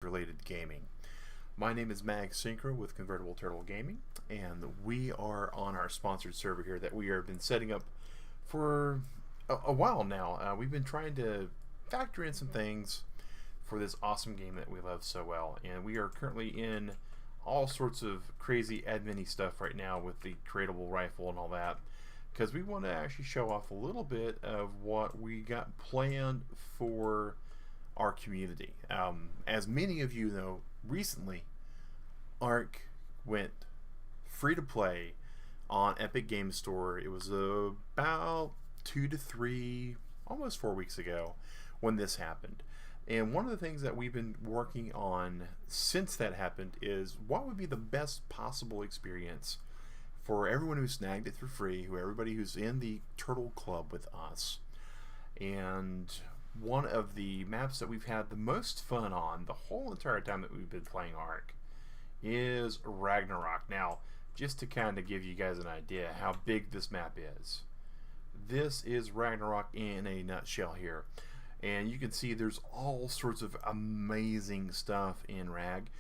related gaming. My name is Mag Synchro with Convertible Turtle Gaming, and we are on our sponsored server here that we have been setting up for a while now. We've been trying to factor in some things for this awesome game that we love so well, and we are currently in all sorts of crazy admin-y stuff right now with the tradable rifle and all that, because we want to actually show off a little bit of what we got planned for our community. As many of you know, recently ARK went free to play on Epic Games Store. It was about 2 to 3, almost 4 weeks ago when this happened. And one of the things that we've been working on since that happened is what would be the best possible experience for everyone who snagged it for free, everybody who's in the Turtle Club with us. And one of the maps that we've had the most fun on the whole entire time that we've been playing ARK is Ragnarok. Now, just to kind of give you guys an idea how big this map is, this is Ragnarok in a nutshell here. And you can see there's all sorts of amazing stuff in Rag.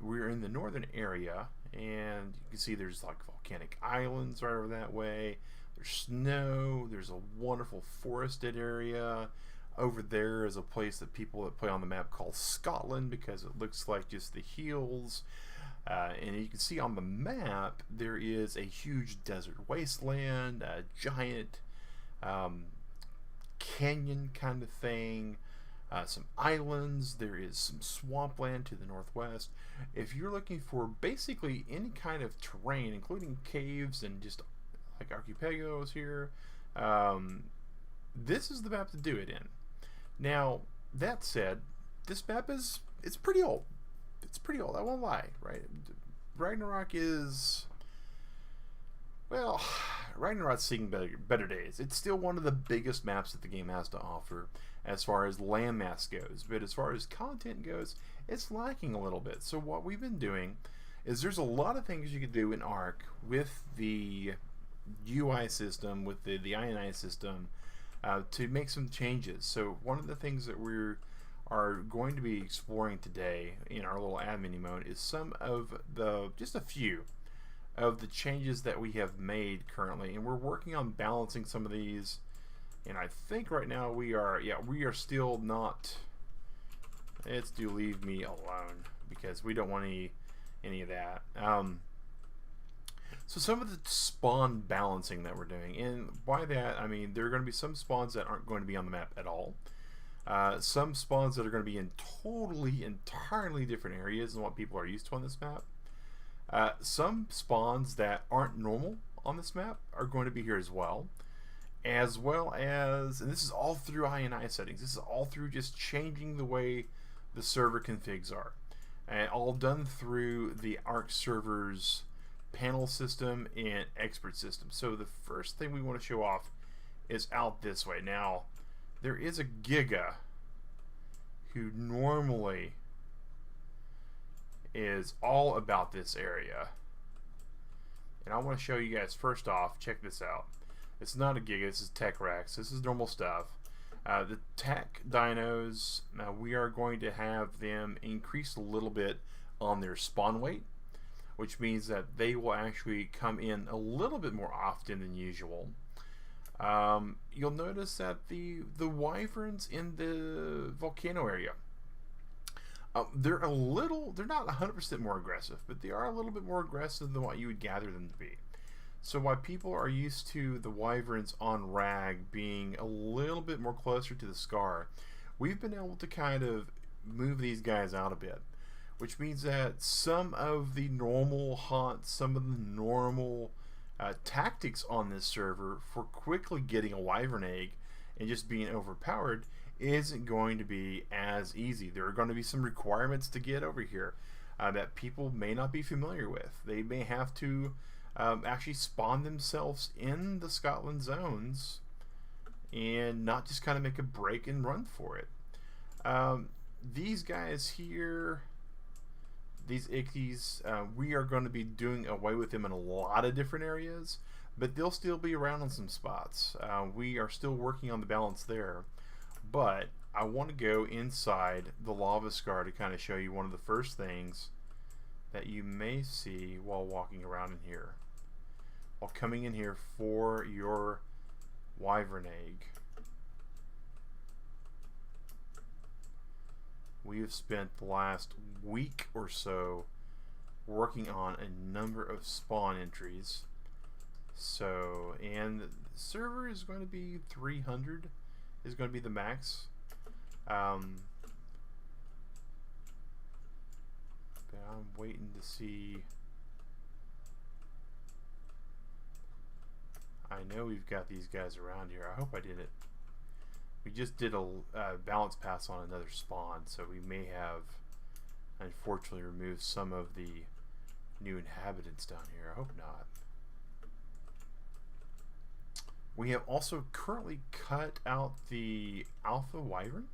We're in the northern area, and you can see there's like volcanic islands right over that way. There's snow. There's a wonderful forested area. Over there is a place that people that play on the map call Scotland, because it looks like just the hills. And you can see on the map there is a huge desert wasteland, a giant canyon kind of thing, some islands. There is some swampland to the northwest. If you're looking for basically any kind of terrain, including caves and just like archipelagos here, this is the map to do it in. Now, that said, this map it's pretty old. It's pretty old, I won't lie, right? Ragnarok is, well, Ragnarok's seeing better days. It's still one of the biggest maps that the game has to offer as far as landmass goes, but as far as content goes, it's lacking a little bit. So what we've been doing is there's a lot of things you can do in ARK with the UI system, with the INI system, to make some changes. So one of the things that we are going to be exploring today in our little admin mode is some of just a few of the changes that we have made currently, and we're working on balancing some of these. And I think right now we are still not. It's do leave me alone, because we don't want any of that. So some of the spawn balancing that we're doing, and by that I mean there are going to be some spawns that aren't going to be on the map at all. Some spawns that are going to be in entirely different areas than what people are used to on this map. Some spawns that aren't normal on this map are going to be here as well as, and this is all through INI settings. This is all through just changing the way the server configs are, and all done through the ARK server's panel system and expert system. So the first thing we want to show off is out this way. Now, there is a Giga who normally is all about this area, and I want to show you guys first off. Check this out. It's not a Giga, this is Tech Rex. This is normal stuff. The Tech Dinos, now we are going to have them increase a little bit on their spawn weight, which means that they will actually come in a little bit more often than usual. You'll notice that the wyverns in the volcano area, they're not 100% more aggressive, but they are a little bit more aggressive than what you would gather them to be. So while people are used to the wyverns on Rag being a little bit more closer to the Scar, we've been able to kind of move these guys out a bit, which means that some of the normal haunts, some of the normal tactics on this server for quickly getting a wyvern egg and just being overpowered isn't going to be as easy. There are going to be some requirements to get over here that people may not be familiar with. They may have to actually spawn themselves in the Scotland zones and not just kind of make a break and run for it. These guys here, these ickies, we are going to be doing away with them in a lot of different areas, but they'll still be around in some spots. We are still working on the balance there, but I want to go inside the lava scar to kind of show you one of the first things that you may see while walking around in here, while coming in here for your wyvern egg. We have spent the last week or so working on a number of spawn entries. So, and the server is going to be 300 is going to be the max. But I'm waiting to see. I know we've got these guys around here. I hope I did it. We just did a balance pass on another spawn, so we may have unfortunately removed some of the new inhabitants down here. I hope not. We have also currently cut out the alpha wyvern.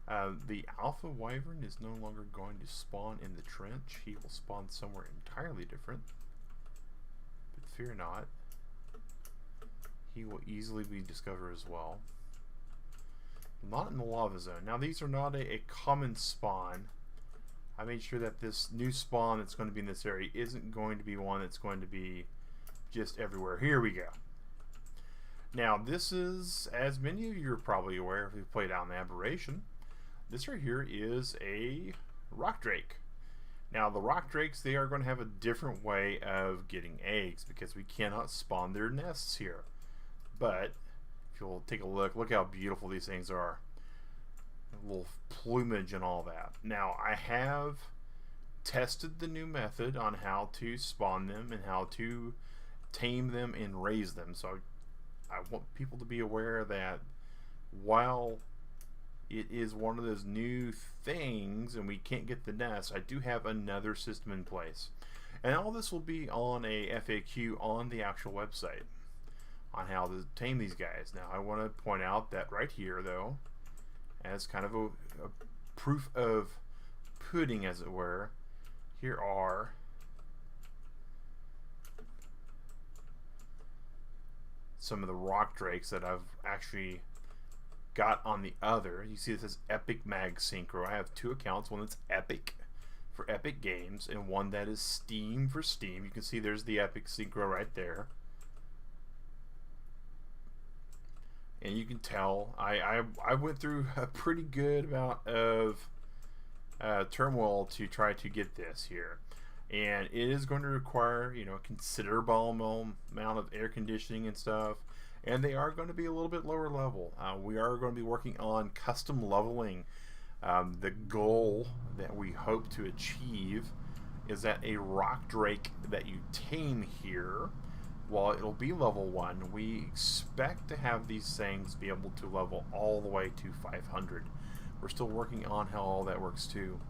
The alpha wyvern is no longer going to spawn in the trench. He will spawn somewhere entirely different. But fear not. He will easily be discovered as well. Not in the lava zone. Now these are not a common spawn. I made sure that this new spawn that's going to be in this area isn't going to be one that's going to be just everywhere. Here we go. Now this is, as many of you are probably aware if you've played out in the Aberration, this right here is a rock drake. Now the rock drakes, they are going to have a different way of getting eggs because we cannot spawn their nests here. But if you'll take a look how beautiful these things are. A little plumage and all that. Now I have tested the new method on how to spawn them and how to tame them and raise them. So I want people to be aware that while it is one of those new things and we can't get the nest, I do have another system in place. And all this will be on a FAQ on the actual website on how to tame these guys. Now I want to point out that right here though, as kind of a proof of pudding as it were, here are some of the rock drakes that I've actually got on the other. You see this says Epic Mag Synchro. I have two accounts, one that's Epic for Epic Games and one that is Steam for Steam. You can see there's the Epic Synchro right there. And you can tell I went through a pretty good amount of turmoil to try to get this here. And it is going to require, you know, a considerable amount of air conditioning and stuff. And they are going to be a little bit lower level. We are going to be working on custom leveling. The goal that we hope to achieve is that a rock drake that you tame here, while it'll be level 1, we expect to have these things be able to level all the way to 500. We're still working on how all that works too.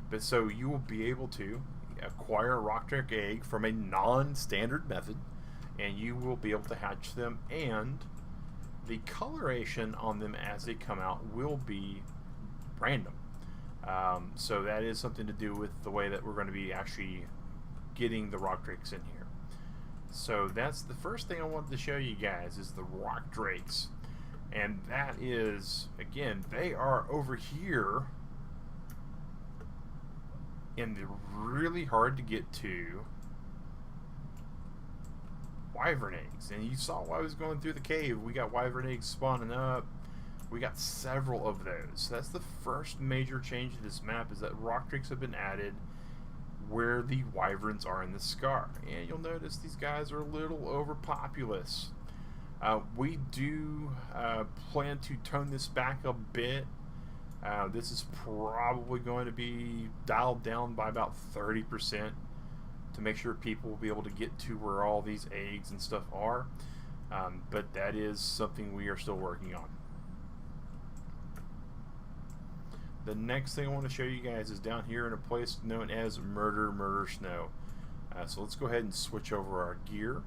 But so you will be able to acquire a rock drake egg from a non-standard method, and you will be able to hatch them, and the coloration on them as they come out will be random. So that is something to do with the way that we're going to be actually getting the rock drakes in here. So that's the first thing I wanted to show you guys is the rock drakes. And that is, again, they are over here in the really hard to get to wyvern eggs. And you saw while I was going through the cave, we got wyvern eggs spawning up. We got several of those. So that's the first major change to this map, is that rock drakes have been added where the wyverns are in the scar. And you'll notice these guys are a little overpopulous. We do plan to tone this back a bit. This is probably going to be dialed down by about 30% to make sure people will be able to get to where all these eggs and stuff are. But that is something we are still working on. The next thing I want to show you guys is down here in a place known as Murder Snow. So let's go ahead and switch over our gear.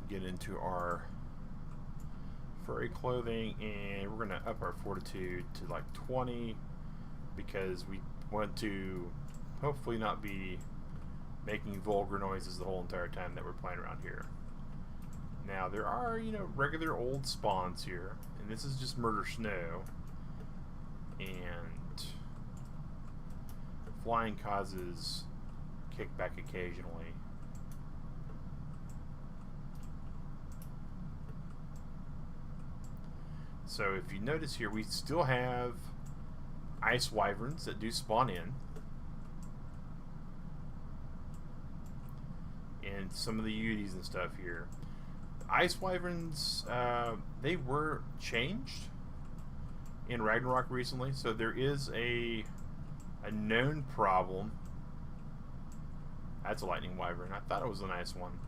Get into our furry clothing, and we're going to up our fortitude to like 20 because we want to hopefully not be making vulgar noises the whole entire time that we're playing around here. Now, there are, you know, regular old spawns here, and this is just murder snow. And flying causes kickback occasionally. So if you notice here, we still have ice wyverns that do spawn in. And some of the Uties and stuff here. Ice wyverns, they were changed in Ragnarok recently, so there is a known problem. That's a lightning wyvern. I thought it was a nice one.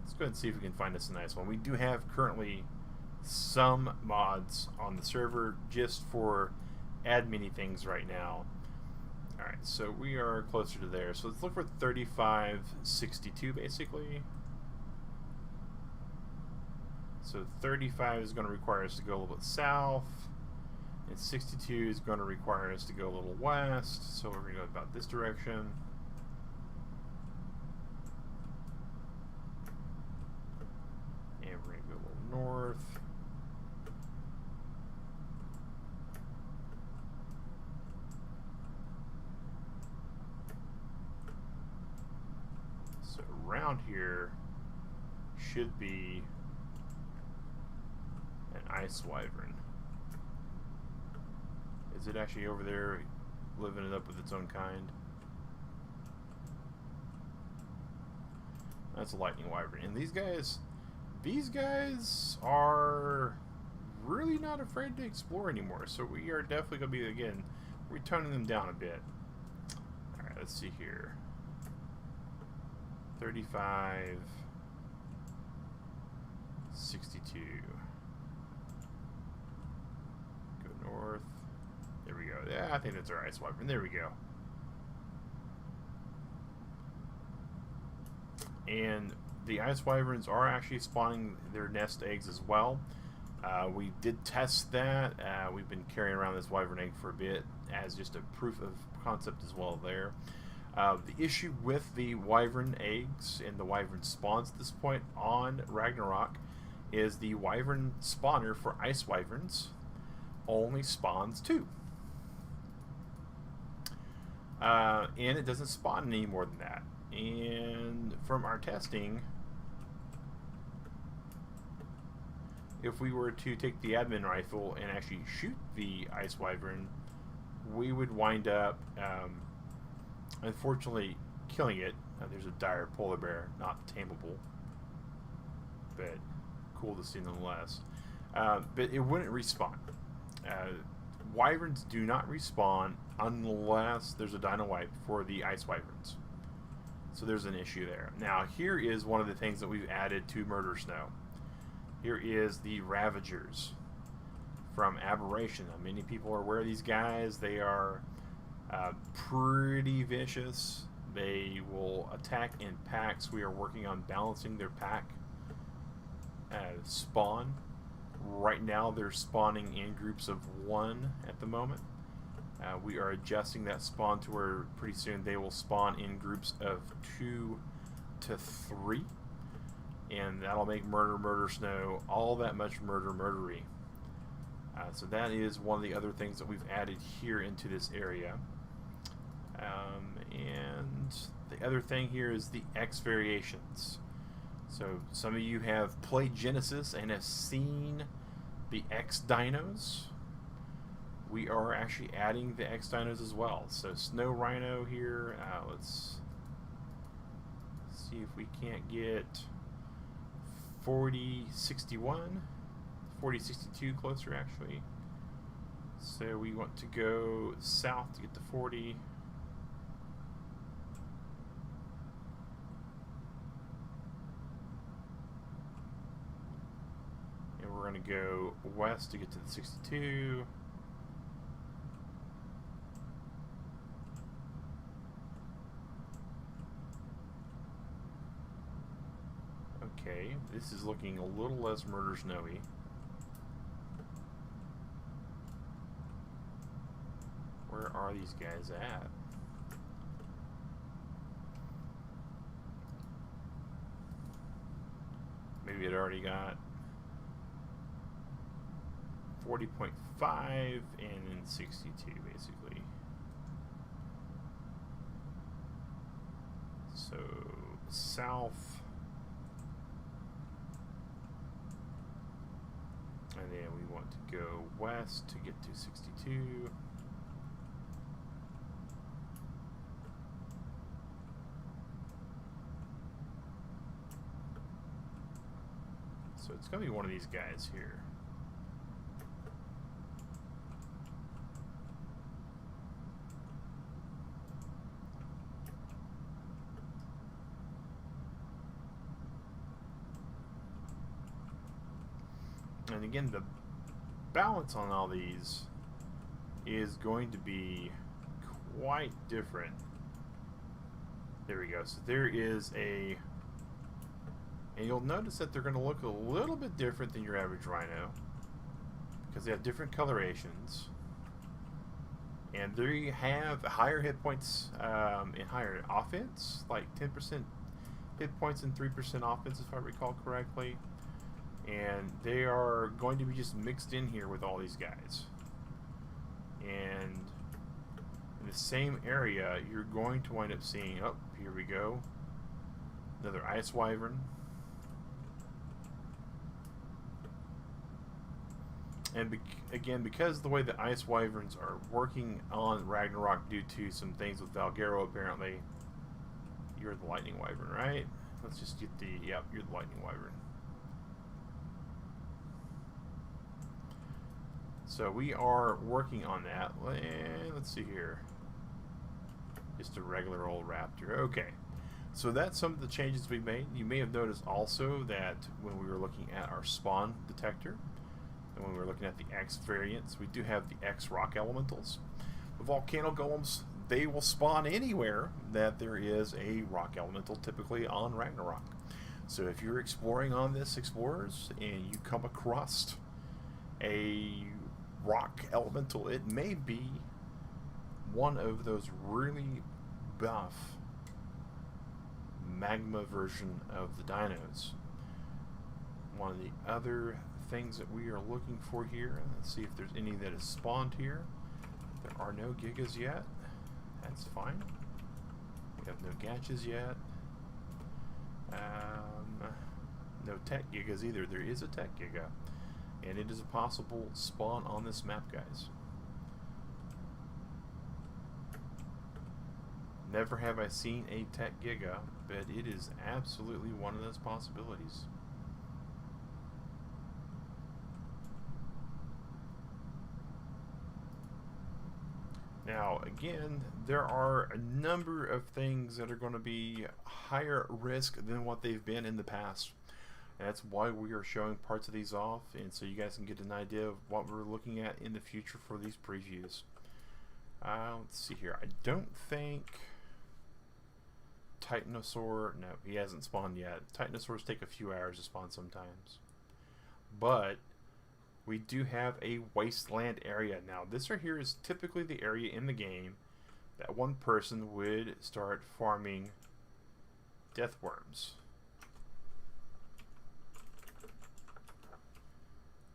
Let's go ahead and see if we can find us a nice one. We do have currently some mods on the server just for admin-y things right now. Alright, so we are closer to there. So let's look for 3562 basically. So 35 is going to require us to go a little bit south. And 62 is going to require us to go a little west, so we're going to go about this direction. And we're going to go a little north. So around here should be an ice wyvern. Is it actually over there living it up with its own kind? That's a lightning wyvern. And these guys are really not afraid to explore anymore. So we are definitely going to be, again, we're toning them down a bit. Alright, let's see here. 35, 62. Go north. There we go. Yeah, I think that's our ice wyvern. There we go. And the ice wyverns are actually spawning their nest eggs as well. We did test that. We've been carrying around this wyvern egg for a bit as just a proof of concept as well there. The issue with the wyvern eggs and the wyvern spawns at this point on Ragnarok is the wyvern spawner for ice wyverns only spawns 2. And it doesn't spawn any more than that. And from our testing, if we were to take the admin rifle and actually shoot the ice wyvern, we would wind up, unfortunately, killing it. There's a dire polar bear, not tameable, but cool to see nonetheless. But it wouldn't respawn. Wyverns do not respawn unless there's a dino wipe for the ice wyverns. So there's an issue there. Now here is one of the things that we've added to Murder Snow. Here is the Ravagers from Aberration. Now, many people are aware of these guys. They are pretty vicious. They will attack in packs. We are working on balancing their pack spawn. Right now they're spawning in groups of 1 at the moment. We are adjusting that spawn to where pretty soon they will spawn in groups of 2 to 3. And that'll make Murder Snow all that much murdery. So that is one of the other things that we've added here into this area. And the other thing here is the X variations. So some of you have played Genesis and have seen the X dinos. We are actually adding the X dinos as well. So Snow Rhino here. Let's see if we can't get 4061, 4062 closer actually. So we want to go south to get to 40. And we're going to go west to get to the 62. Okay, this is looking a little less Murder Snowy. Where are these guys at? Maybe it already got 40.5 and then 62 basically. So south, and then we want to go west to get to 62. So it's going to be one of these guys here. And again, the balance on all these is going to be quite different. There we go. So there is a... And you'll notice that they're going to look a little bit different than your average rhino, because they have different colorations, and they have higher hit points and higher offense, like 10% hit points and 3% offense, if I recall correctly. And they are going to be just mixed in here with all these guys. And in the same area, you're going to wind up seeing, oh, here we go, another ice wyvern. And again, because the way the ice wyverns are working on Ragnarok due to some things with Valgero, apparently, you're the lightning wyvern, right? Let's just get the, yep, you're the lightning wyvern. So we are working on that. Let's see here. Just a regular old raptor. Okay. So that's some of the changes we made. You may have noticed also that when we were looking at our spawn detector, and when we were looking at the X variants, we do have the X rock elementals. The volcano golems, they will spawn anywhere that there is a rock elemental, typically on Ragnarok. So if you're exploring on this, Explorers, and you come across a rock elemental, it may be one of those really buff magma version of the dinos. One of the other things that we are looking for here, let's see if there's any that is spawned here. There are no gigas yet. That's fine. We have no gatches yet. No tech gigas either. There is a tech giga, and it is a possible spawn on this map, guys. Never have I seen a tech giga, but it is absolutely one of those possibilities. Now, again, there are a number of things that are going to be higher risk than what they've been in the past. And that's why we are showing parts of these off, and so you guys can get an idea of what we're looking at in the future for these previews. Let's see here. I don't think Titanosaur, no, he hasn't spawned yet. Titanosaurs take a few hours to spawn sometimes. But we do have a wasteland area. Now, this right here is typically the area in the game that one person would start farming death worms.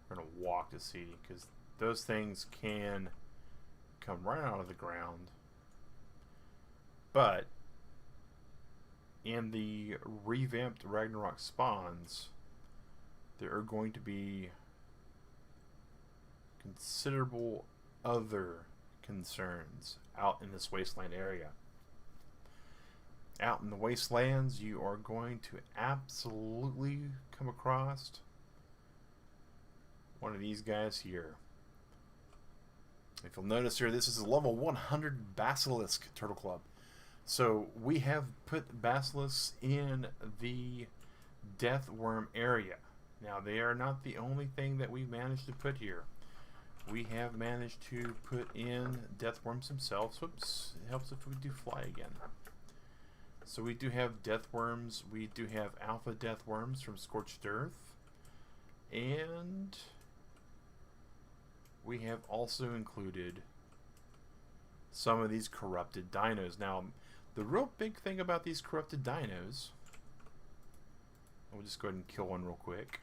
We're going to walk to see, because those things can come right out of the ground. But in the revamped Ragnarok spawns, there are going to be considerable other concerns out in this wasteland area. Out in the wastelands, you are going to absolutely come across one of these guys here. If you'll notice here, this is a level 100 Basilisk Turtle Club. So we have put basilisks in the death worm area. Now, they are not the only thing that we've managed to put here. We have managed to put in death worms themselves. Whoops, it helps if we do fly again. So we do have death worms. We do have alpha death worms from Scorched Earth. And we have also included some of these corrupted dinos. Now, the real big thing about these corrupted dinos we'll just go ahead and kill one real quick.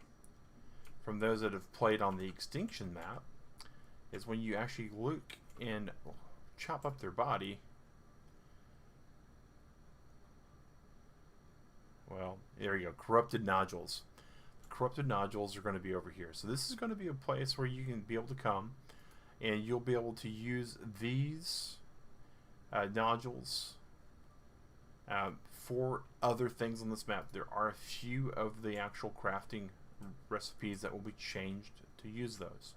From those that have played on the Extinction map, is when you actually look and chop up their body. Well, there you go. Corrupted nodules. Corrupted nodules are going to be over here. So this is going to be a place where you can be able to come, and you'll be able to use these nodules for other things on this map. There are a few of the actual crafting recipes that will be changed to use those.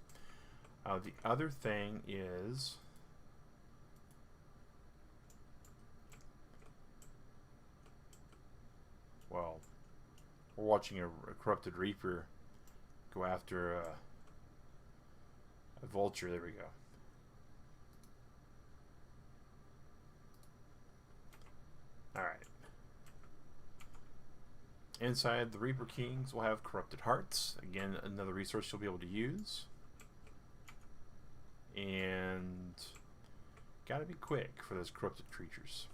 The other thing is, well, we're watching a corrupted reaper go after a vulture. There we go. Alright. Inside the Reaper Kings, we'll have corrupted hearts. Again, another resource you'll be able to use. And gotta be quick for those corrupted creatures.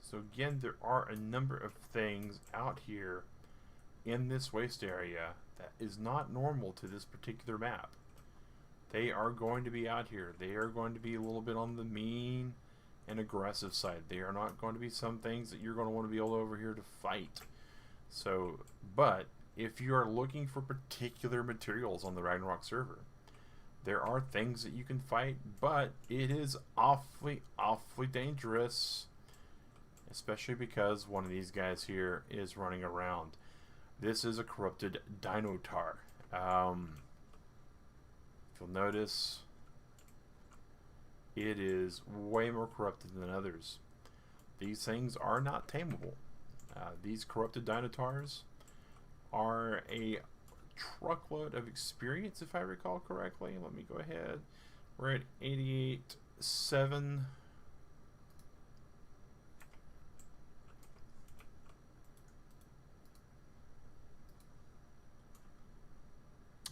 So again, there are a number of things out here in this waste area that is not normal to this particular map. They are going to be out here. They are going to be a little bit on the mean and aggressive side. They are not going to be some things that you're going to want to be able over here to fight. So, but if you are looking for particular materials on the Ragnarok server, there are things that you can fight, but it is awfully dangerous. Especially because one of these guys here is running around. This is a corrupted Dinotar. If you'll notice, it is way more corrupted than others. These things are not tameable. These corrupted Dinotars are a truckload of experience, if I recall correctly. Let me go ahead. We're at 88.7.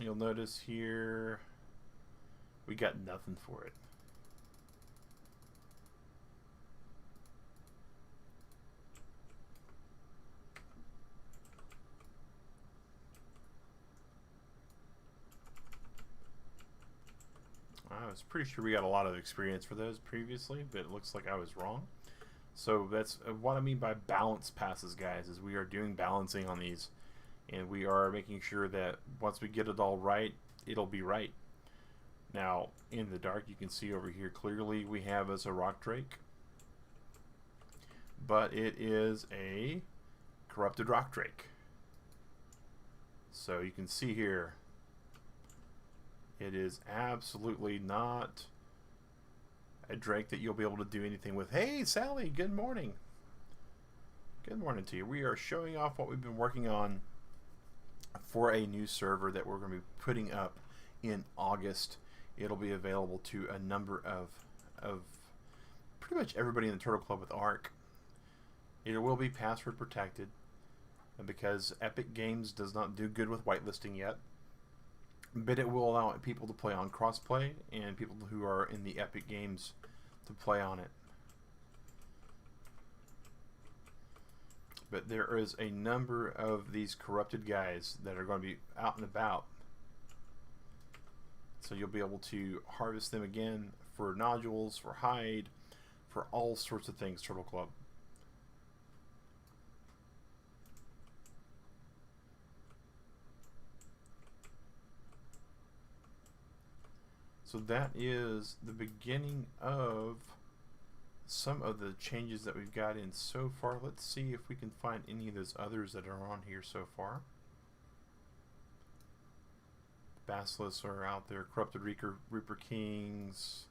You'll notice here we got nothing for it. I was pretty sure we got a lot of experience for those previously, but it looks like I was wrong. So that's what I mean by balance passes, guys, is we are doing balancing on these. And we are making sure that once we get it all right, it'll be right. Now, in the dark, you can see over here clearly we have as a rock drake. But it is a corrupted rock drake. So you can see here, it is absolutely not a drake that you'll be able to do anything with. Hey, Sally, good morning. Good morning to you. We are showing off what we've been working on for a new server that we're going to be putting up in August. It'll be available to a number of pretty much everybody in the Turtle Club with ARK. It will be password protected, and because Epic Games does not do good with whitelisting yet, but it will allow people to play on Crossplay and people who are in the Epic Games to play on it. But there is a number of these corrupted guys that are going to be out and about. So you'll be able to harvest them again for nodules, for hide, for all sorts of things, Turtle Club. So that is the beginning of some of the changes that we've got in so far. Let's see if we can find any of those others that are on here so far. Basilisks are out there. Corrupted Reaper Kings.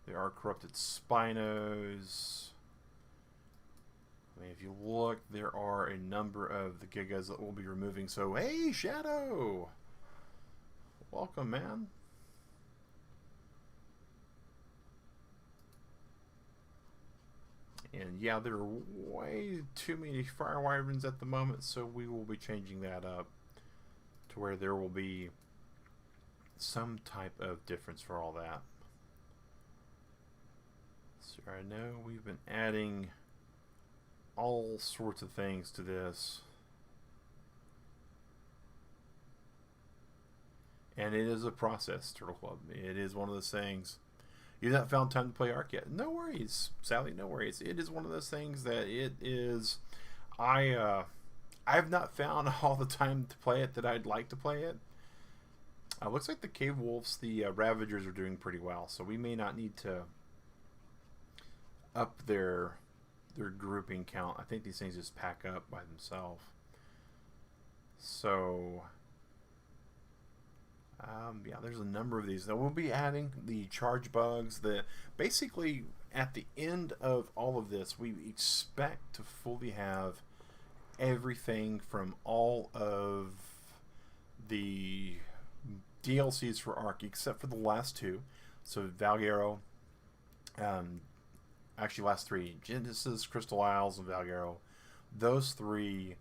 There are corrupted Spinos. I mean, if you look, there are a number of the Gigas that we'll be removing. So, hey, Shadow! Welcome, man. And yeah, there are way too many fire wyverns at the moment, so we will be changing that up to where there will be some type of difference for all that. So I know we've been adding all sorts of things to this. And it is a process, Turtle Club. It is one of those things. You've not found time to play ARK yet. No worries, Sally, no worries. It is one of those things that it is... I have not found all the time to play it that I'd like to play it. Looks like the Cave Wolves, the Ravagers, are doing pretty well. So we may not need to up their grouping count. I think these things just pack up by themselves. So... yeah, there's a number of these. Now we'll be adding the charge bugs. Basically, at the end of all of this, we expect to fully have everything from all of the DLCs for ARK, except for the last two. So Valguero, actually last three, Genesis, Crystal Isles, and Valguero. Those three,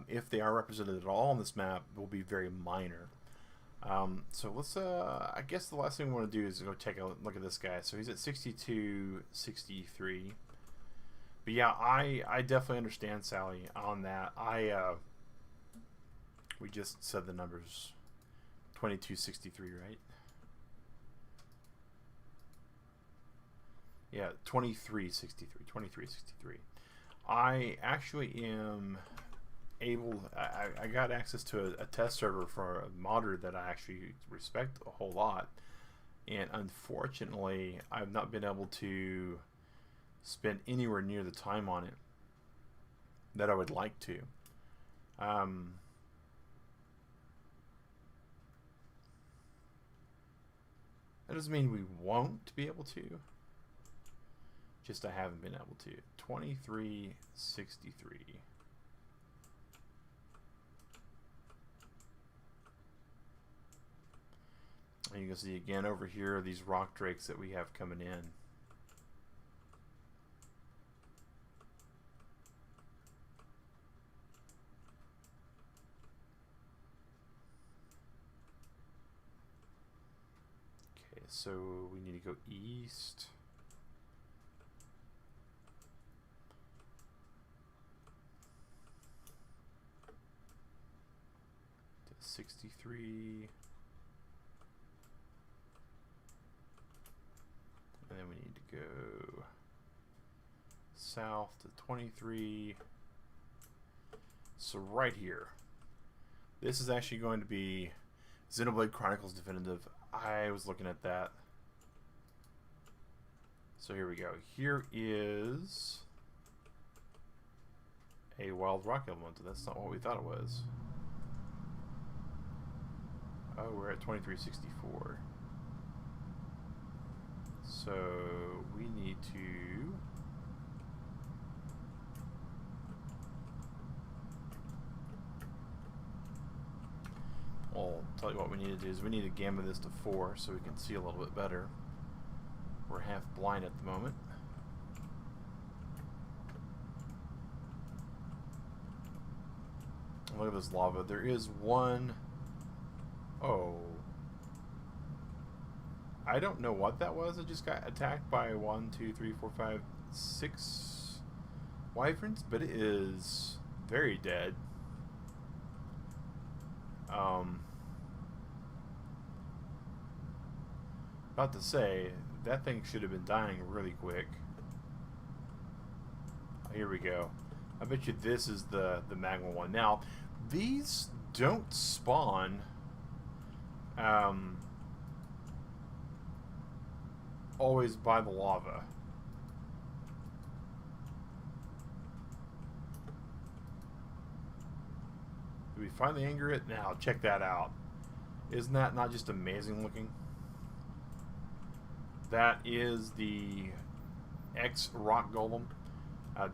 if they are represented at all on this map, will be very minor. So let's, I guess the last thing we want to do is go take a look at this guy. So he's at 6263. But yeah, I definitely understand Sally on that. We just said the numbers 2263, right? Yeah, 2363. I actually am able, I got access to a test server for a modder that I actually respect a whole lot, and unfortunately I've not been able to spend anywhere near the time on it that I would like to. That doesn't mean we won't be able to, just I haven't been able to. 2363. And you can see again over here these rock drakes that we have coming in. Okay, so we need to go east. To 63. And then we need to go south to 23. So right here. This is actually going to be Xenoblade Chronicles Definitive. I was looking at that. So here we go. Here is a Wild Rock element. That's not what we thought it was. Oh, we're at 2364. So we need to I'll tell you what we need to do is we need to gamma this to 4 so we can see a little bit better. We're half blind at the moment. Look at this lava. There is one. Oh. I don't know what that was. It just got attacked by 1, 2, 3, 4, 5, 6 wyverns, but it is very dead. About to say, that thing should have been dying really quick. Here we go. I bet you this is the magma one. Now, these don't spawn always by the lava. Did we finally anger it? Now, check that out. Isn't that not just amazing looking? That is the X-Rock Golem.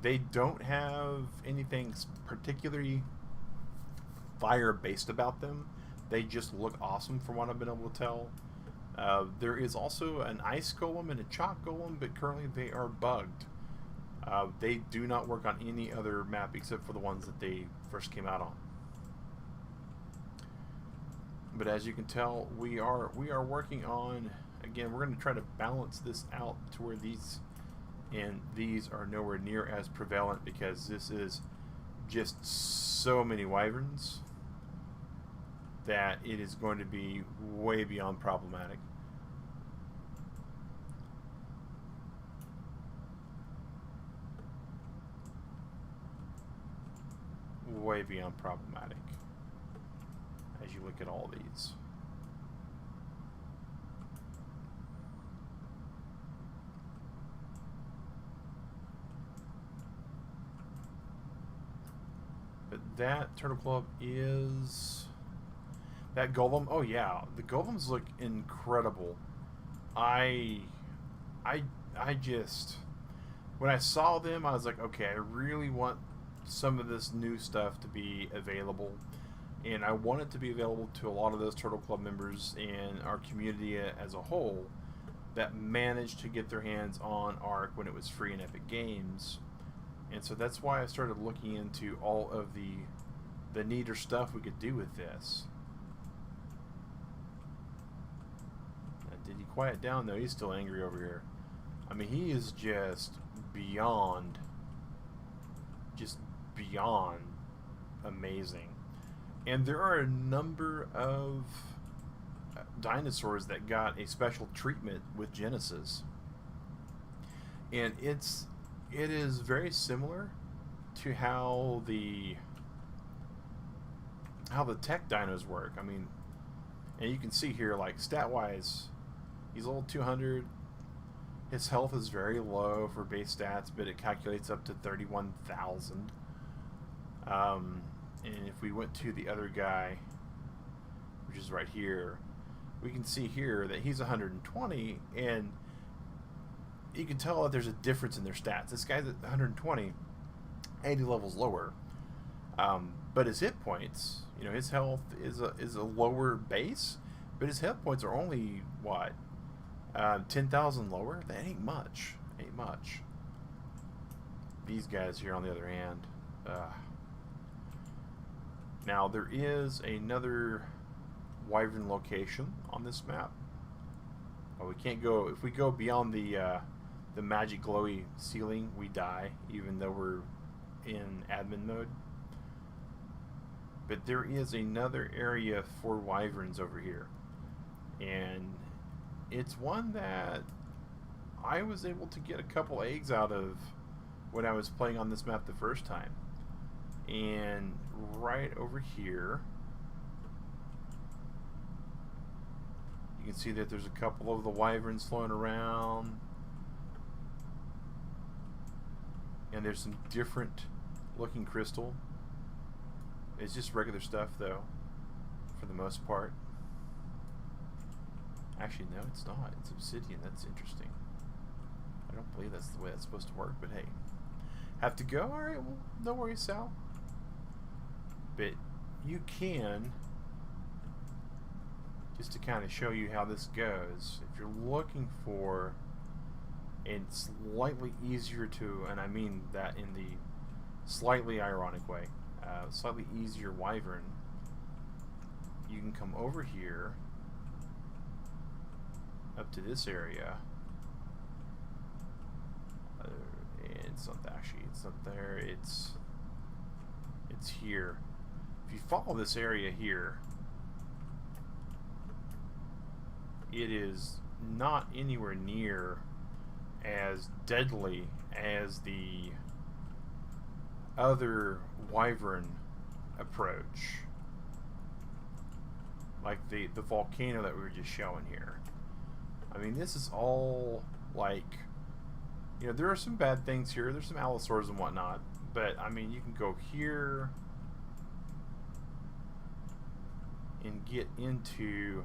They don't have anything particularly fire-based about them. They just look awesome from what I've been able to tell. There is also an Ice Golem and a Chalk Golem, but currently they are bugged. They do not work on any other map except for the ones that they first came out on. But as you can tell, we are working on, again, we're going to try to balance this out to where these And these are nowhere near as prevalent because this is just so many wyverns that it is going to be way beyond problematic. Way beyond problematic as you look at all these. But that turtle club is that golem. Oh yeah, the golems look incredible. I just, when I saw them, I was like, okay, I really want some of this new stuff to be available, and I want it to be available to a lot of those Turtle Club members and our community as a whole that managed to get their hands on ARK when it was free in Epic Games. And so that's why I started looking into all of the neater stuff we could do with this. Did he quiet down? No, he's still angry over here. I mean, he is just beyond amazing. And there are a number of dinosaurs that got a special treatment with Genesis. And it is very similar to how the tech dinos work. I mean, and you can see here, like, stat-wise, he's level 200. His health is very low for base stats, but it calculates up to 31,000. And if we went to the other guy, which is right here, we can see here that he's 120, and you can tell that there's a difference in their stats. This guy's at 120, 80 levels lower, but his hit points, you know, his health is a lower base, but his hit points are only what, 10,000 lower. That ain't much. Ain't much. These guys here, on the other hand. Now there is another wyvern location on this map. Oh, we can't go. If we go beyond the magic glowy ceiling, we die, even though we're in admin mode. But there is another area for wyverns over here, and it's one that I was able to get a couple eggs out of when I was playing on this map the first time. And right over here, you can see that there's a couple of the wyverns floating around, and there's some different looking crystal. It's just regular stuff though, for the most part. Actually, no, it's not. It's obsidian. That's interesting. I don't believe that's the way that's supposed to work, but hey. Have to go? Alright, well, no worries, Sal. But you can, just to kind of show you how this goes, if you're looking for a slightly easier to, and I mean that in the slightly ironic way, slightly easier wyvern, you can come over here up to this area, and it's not actually, it's not there, it's here. If you follow this area here, it is not anywhere near as deadly as the other wyvern approach, like the volcano that we were just showing here. I mean, this is all like, you know, there are some bad things here. There's some allosaurs and whatnot, but I mean, you can go here and get into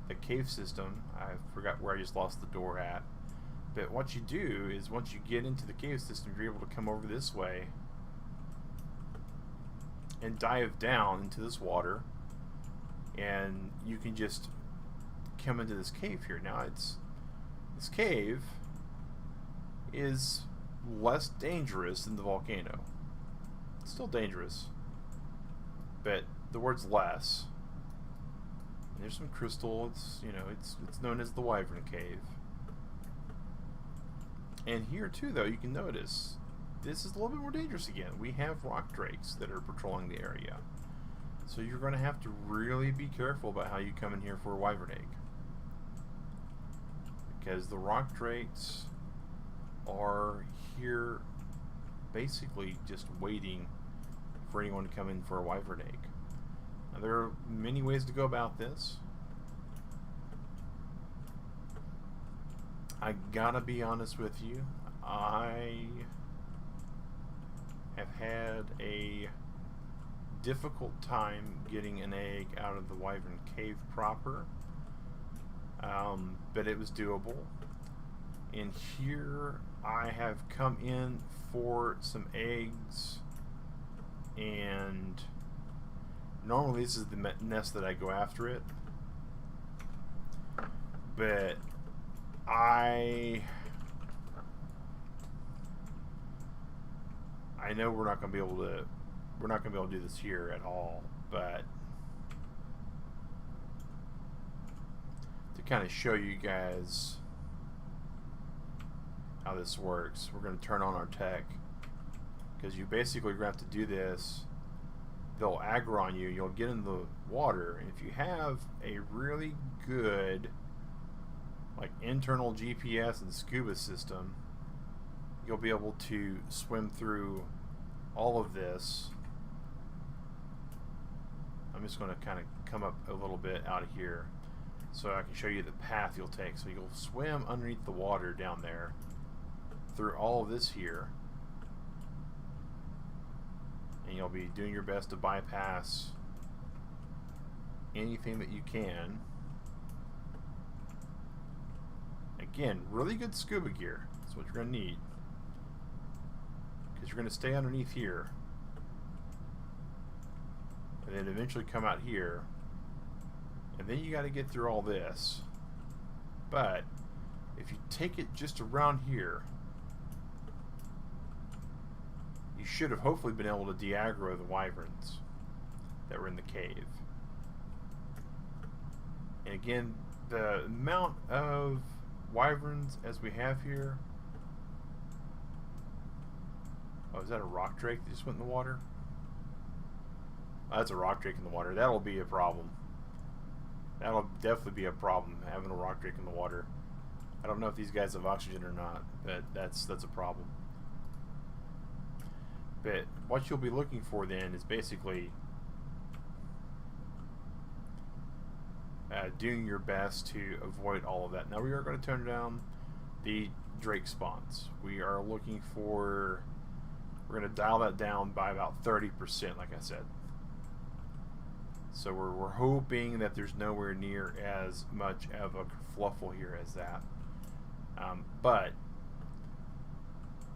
the cave system. I forgot where I just lost the door at. But what you do is, once you get into the cave system, you're able to come over this way and dive down into this water, and you can just come into this cave here. Now, this cave is less dangerous than the volcano. It's still dangerous, but the word's less. And there's some crystal. It's, you know, it's known as the Wyvern Cave. And here too, though, you can notice this is a little bit more dangerous again. We have rock drakes that are patrolling the area. So you're going to have to really be careful about how you come in here for a wyvern egg. Because the rock drakes are here basically just waiting for anyone to come in for a wyvern egg. Now, there are many ways to go about this. I gotta be honest with you, I have had a difficult time getting an egg out of the wyvern cave proper, but it was doable. And here I have come in for some eggs, and normally this is the nest that I go after it, but I know we're not going to be able to do this here at all, but to kind of show you guys how this works, we're going to turn on our tech, because you basically are going to have to do this. They'll aggro on you, you'll get in the water, and if you have a really good like internal GPS and scuba system, you'll be able to swim through all of this. I'm just going to kind of come up a little bit out of here so I can show you the path you'll take. So you'll swim underneath the water down there through all of this here, and you'll be doing your best to bypass anything that you can. Again, really good scuba gear. That's what you're going to need, because you're going to stay underneath here and then eventually come out here, and then you got to get through all this. But if you take it just around here, you should have hopefully been able to de-aggro the wyverns that were in the cave. And again, the amount of wyverns as we have here. Oh, is that a rock drake that just went in the water? Oh, that's a rock drake in the water. That'll be a problem. That'll definitely be a problem, having a rock drake in the water. I don't know if these guys have oxygen or not, but that's a problem. But what you'll be looking for then is basically doing your best to avoid all of that. Now we are going to turn down the drake spawns. We are looking for, we're going to dial that down by about 30%, like I said. So we're hoping that there's nowhere near as much of a kerfluffle here as that. But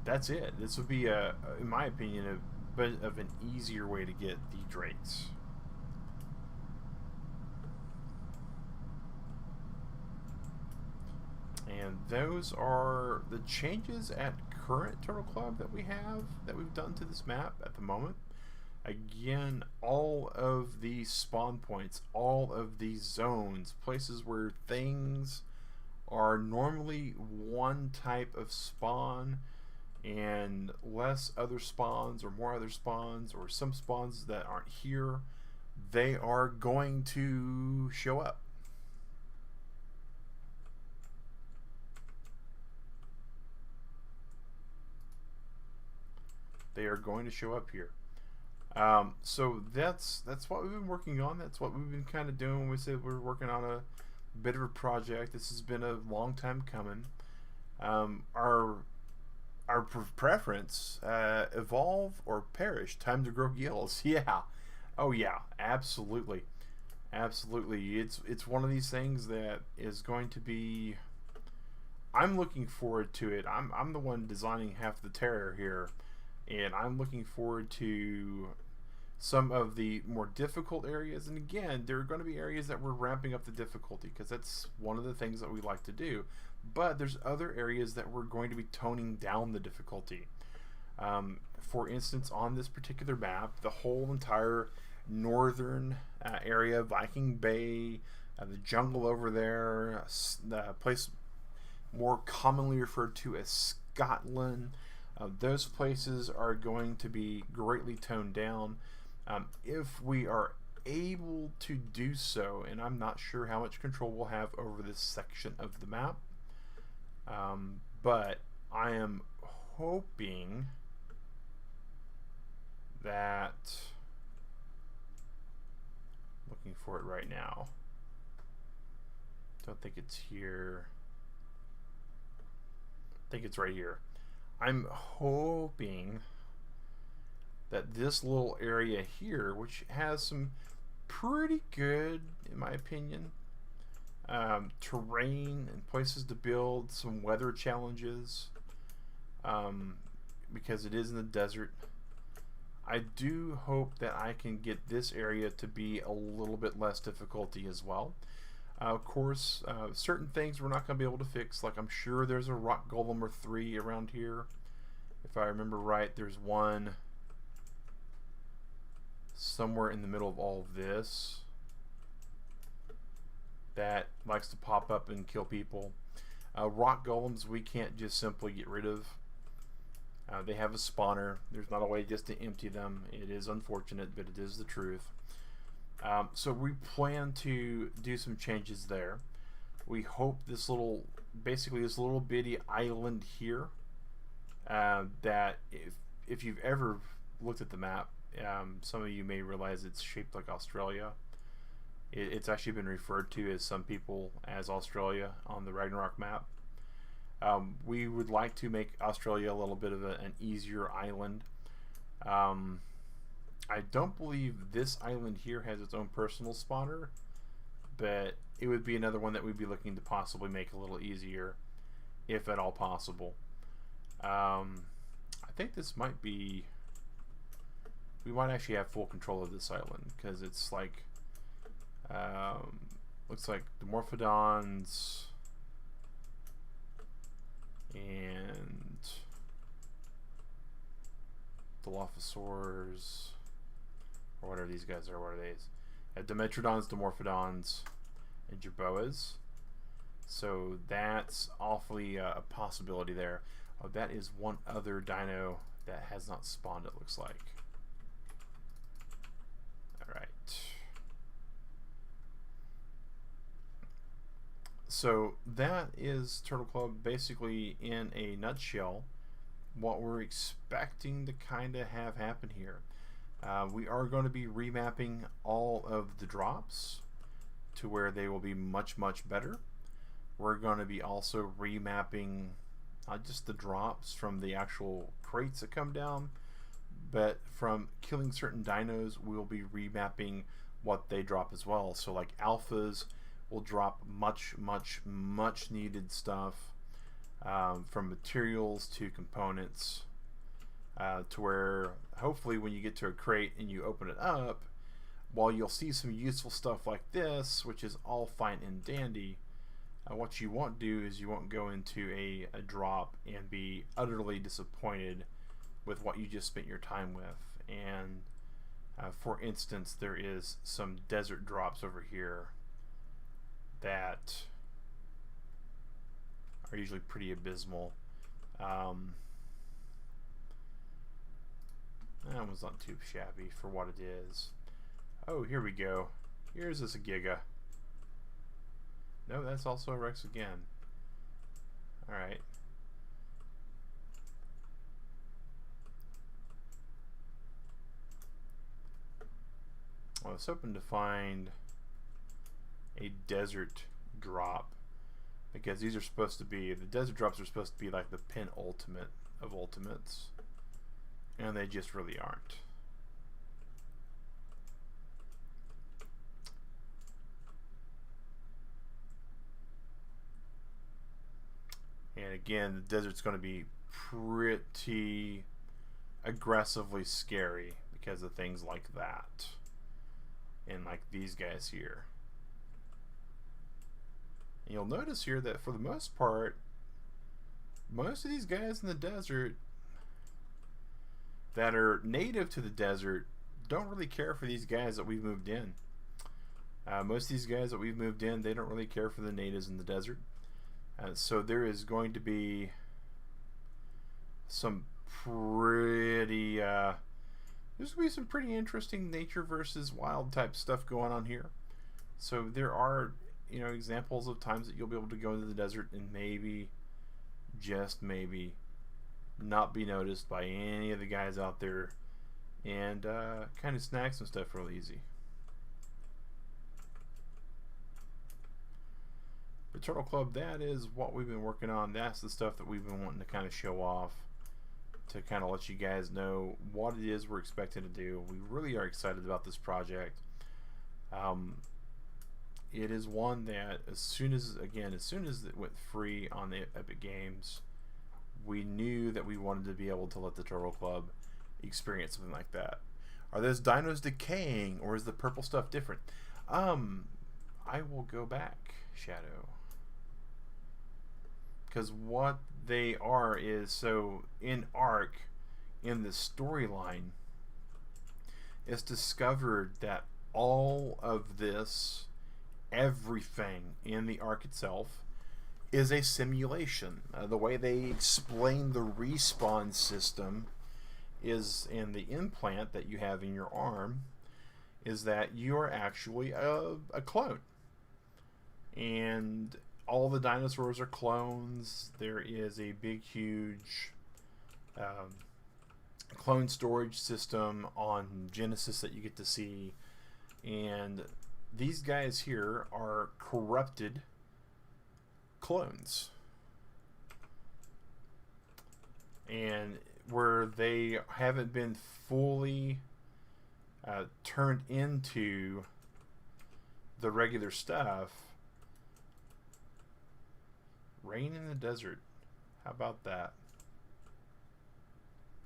that's it. This would be, in my opinion, a bit of an easier way to get the drakes. And those are the changes at current Turtle Club that we have, that we've done to this map at the moment. Again, all of these spawn points, all of these zones, places where things are normally one type of spawn and less other spawns or more other spawns, or some spawns that aren't here, they are going to show up. They are going to show up here. So that's what we've been working on. That's what we've been kind of doing when we said we're working on a bit of a project. This has been a long time coming. Our preference, evolve or perish. Time to grow gills. Yeah. Oh yeah. Absolutely. Absolutely. It's one of these things that is going to be. I'm looking forward to it. I'm the one designing half the terror here. And I'm looking forward to some of the more difficult areas. And again, there are going to be areas that we're ramping up the difficulty, because that's one of the things that we like to do. But there's other areas that we're going to be toning down the difficulty. For instance, on this particular map, the whole entire northern area, Viking Bay, the jungle over there, the place more commonly referred to as Scotland. Those places are going to be greatly toned down if we are able to do so, and I'm not sure how much control we'll have over this section of the map, but I am hoping that, looking for it right now, don't think it's here, I think it's right here. I'm hoping that this little area here, which has some pretty good, in my opinion, terrain and places to build, some weather challenges, because it is in the desert. I do hope that I can get this area to be a little bit less difficulty as well. Of course, certain things we're not going to be able to fix, like I'm sure there's a rock golem or 3 around here. If I remember right, there's one somewhere in the middle of all of this that likes to pop up and kill people. Rock golems we can't just simply get rid of. They have a spawner. There's not a way just to empty them. It is unfortunate, but it is the truth. So we plan to do some changes there. We hope this little, basically this little bitty island here, that if you've ever looked at the map, some of you may realize it's shaped like Australia. It's actually been referred to as some people as Australia on the Ragnarok map. We would like to make Australia a little bit of an easier island. I don't believe this island here has its own personal spawner, but it would be another one that we'd be looking to possibly make a little easier, if at all possible. I think this might be, we might actually have full control of this island, because it's like, looks like the Morphodons and the Dilophosaurs, or whatever these guys are. What are these? Dimetrodons, Dimorphodons, and Jerboas. So that's awfully a possibility there. Oh, that is one other dino that has not spawned, it looks like. Alright. So that is Turtle Club basically in a nutshell. What we're expecting to kind of have happen here. We are going to be remapping all of the drops to where they will be much, much better. We're going to be also remapping not just the drops from the actual crates that come down, but from killing certain dinos, we'll be remapping what they drop as well. So like alphas will drop much, much, much needed stuff, from materials to components, to where hopefully when you get to a crate and you open it up, while you'll see some useful stuff like this, which is all fine and dandy, what you won't do is you won't go into a drop and be utterly disappointed with what you just spent your time with. And for instance, there is some desert drops over here that are usually pretty abysmal. That one's not too shabby for what it is. Oh, here we go. Here's this Giga. No, that's also a Rex again. Alright. I was hoping to find a desert drop, because these are supposed to be, the desert drops are supposed to be like the penultimate of ultimates, and they just really aren't. And again, the desert's going to be pretty aggressively scary because of things like that, and like these guys here. And you'll notice here that for the most part, most of these guys in the desert that are native to the desert don't really care for these guys that we've moved in. Most of these guys that we've moved in, they don't really care for the natives in the desert. So there is going to be some pretty there's gonna be some pretty interesting nature versus wild type stuff going on here. So there are, you know, examples of times that you'll be able to go into the desert and maybe, just maybe, not be noticed by any of the guys out there, and kind of snag some stuff real easy. The Turtle Club, that is what we've been working on. That's the stuff that we've been wanting to kind of show off, to kind of let you guys know what it is we're expecting to do. We really are excited about this project. It is one that as soon as it went free on the Epic Games, we knew that we wanted to be able to let the Turtle Club experience something like that. Are those dinos decaying, or is the purple stuff different? I will go back, Shadow. Because what they are is, so in ARK, in the storyline, it's discovered that all of this, everything in the ARK itself, is a simulation. The way they explain the respawn system is in the implant that you have in your arm, is that you are actually a clone. And all the dinosaurs are clones. There is a big, huge clone storage system on Genesis that you get to see. And these guys here are corrupted clones. And where they haven't been fully turned into the regular stuff. Rain in the desert. How about that?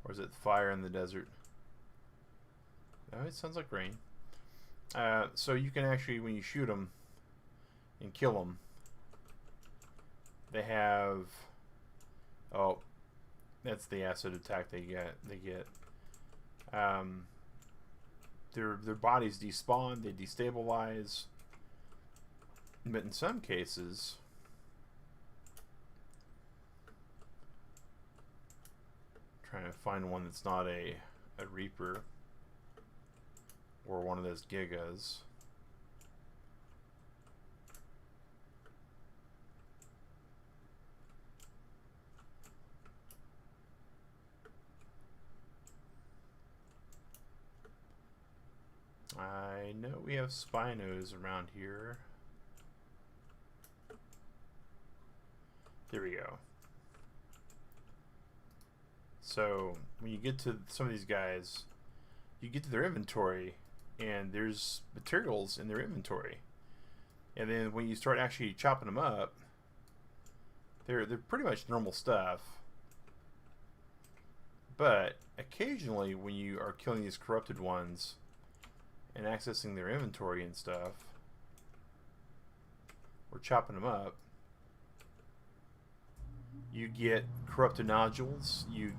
Or is it fire in the desert? No, it sounds like rain. So you can actually, when you shoot them and kill them, they have, oh, that's the acid attack they get. Their bodies despawn, they destabilize, but in some cases, trying to find one that's not a Reaper or one of those Gigas. I know we have Spinos around here. There we go. So when you get to some of these guys, you get to their inventory and there's materials in their inventory. And then when you start actually chopping them up, they're pretty much normal stuff. But occasionally when you are killing these corrupted ones and accessing their inventory and stuff, or chopping them up, you get corrupted nodules. You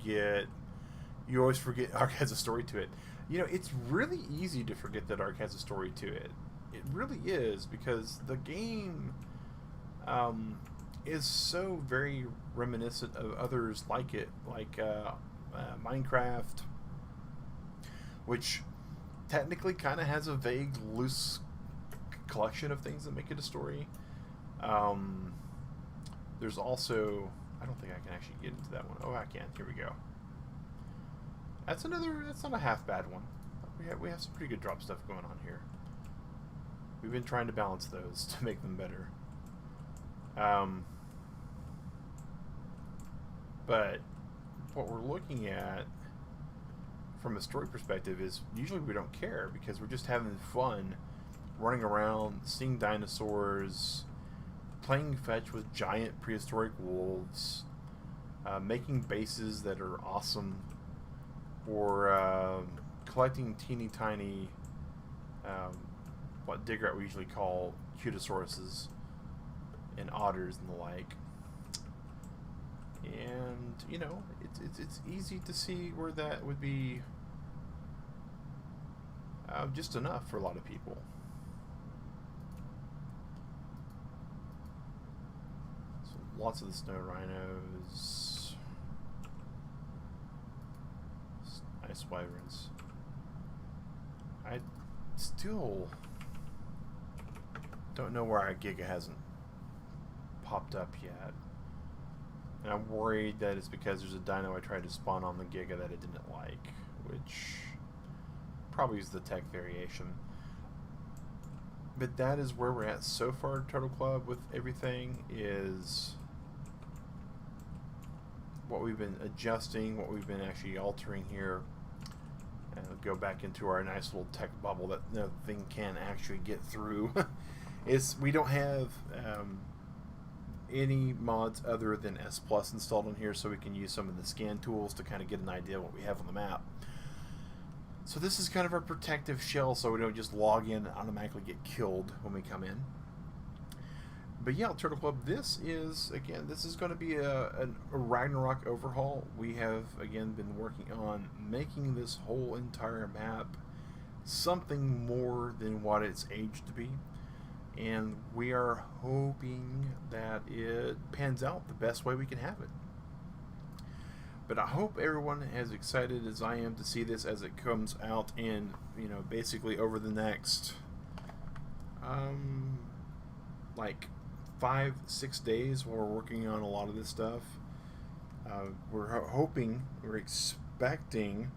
always forget ARK has a story to it. You know, it's really easy to forget that ARK has a story to it. It really is, because the game is so very reminiscent of others like it, like Minecraft, which technically kind of has a vague, loose collection of things that make it a story. There's also, I don't think I can actually get into that one. Oh, I can. Here we go. That's not a half bad one. We have some pretty good drop stuff going on here. We've been trying to balance those to make them better. But what we're looking at from a story perspective is usually we don't care, because we're just having fun running around, seeing dinosaurs, playing fetch with giant prehistoric wolves, making bases that are awesome, or collecting teeny tiny what Digrat we usually call cutosauruses and otters and the like. And you know, it's easy to see where that would be just enough for a lot of people. So lots of the snow rhinos. nice wyverns. I still don't know why our Giga hasn't popped up yet. And I'm worried that it's because there's a dino I tried to spawn on the Giga that it didn't like, which probably is the tech variation. But that is where we're at so far, Turtle Club, with everything, is what we've been adjusting, what we've been actually altering here. And go back into our nice little tech bubble that nothing can actually get through. We don't have any mods other than S Plus installed on here, so we can use some of the scan tools to kind of get an idea of what we have on the map. So this is kind of our protective shell, so we don't just log in and automatically get killed when we come in. But yeah, Turtle Club, this is going to be a Ragnarok overhaul. We have, again, been working on making this whole entire map something more than what it's aged to be. And we are hoping that it pans out the best way we can have it. But I hope everyone as excited as I am to see this as it comes out in, basically over the next, like 5-6 days while we're working on a lot of this stuff. We're expecting,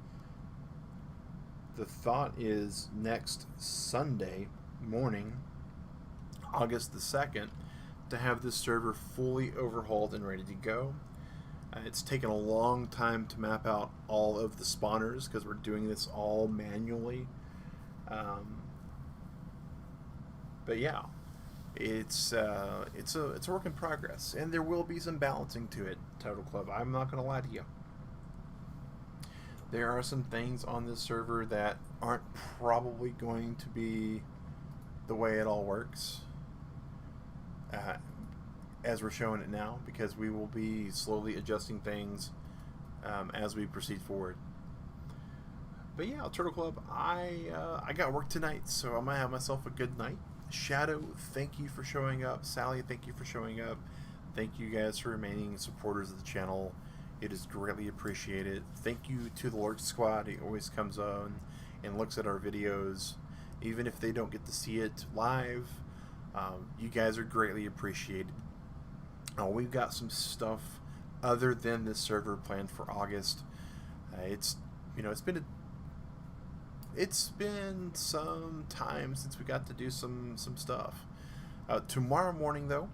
the thought is next Sunday morning, August the 2nd, to have this server fully overhauled and ready to go. It's taken a long time to map out all of the spawners because we're doing this all manually. But yeah, it's a work in progress, and there will be some balancing to it, Turtle Club. I'm not going to lie to you. There are some things on this server that aren't probably going to be the way it all works. As we're showing it now, because we will be slowly adjusting things as we proceed forward. But yeah, Turtle Club, I got work tonight, so I'm gonna have myself a good night. Shadow, thank you for showing up. Sally, thank you for showing up. Thank you guys for remaining supporters of the channel. It is greatly appreciated. Thank you to the Lurk Squad. He always comes on and looks at our videos, even if they don't get to see it live. You guys are greatly appreciated. We've got some stuff other than this server planned for August. It's been some time since we got to do some stuff. Tomorrow morning, though,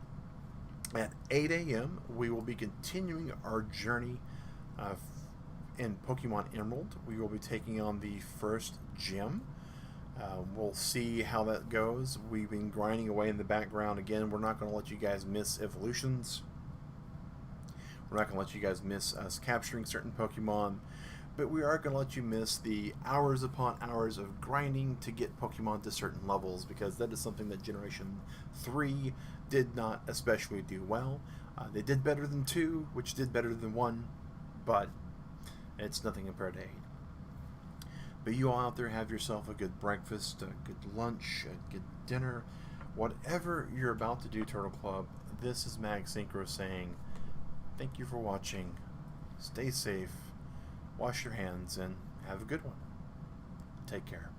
at 8 a.m., we will be continuing our journey in Pokemon Emerald. We will be taking on the first gym. We'll see how that goes. We've been grinding away in the background. Again, we're not going to let you guys miss evolutions. We're not going to let you guys miss us capturing certain Pokemon. But we are going to let you miss the hours upon hours of grinding to get Pokemon to certain levels, because that is something that Generation 3 did not especially do well. They did better than 2, which did better than 1, but it's nothing compared to 8. But you all out there, have yourself a good breakfast, a good lunch, a good dinner. Whatever you're about to do, Turtle Club, this is Mag Synchro saying thank you for watching. Stay safe, wash your hands, and have a good one. Take care.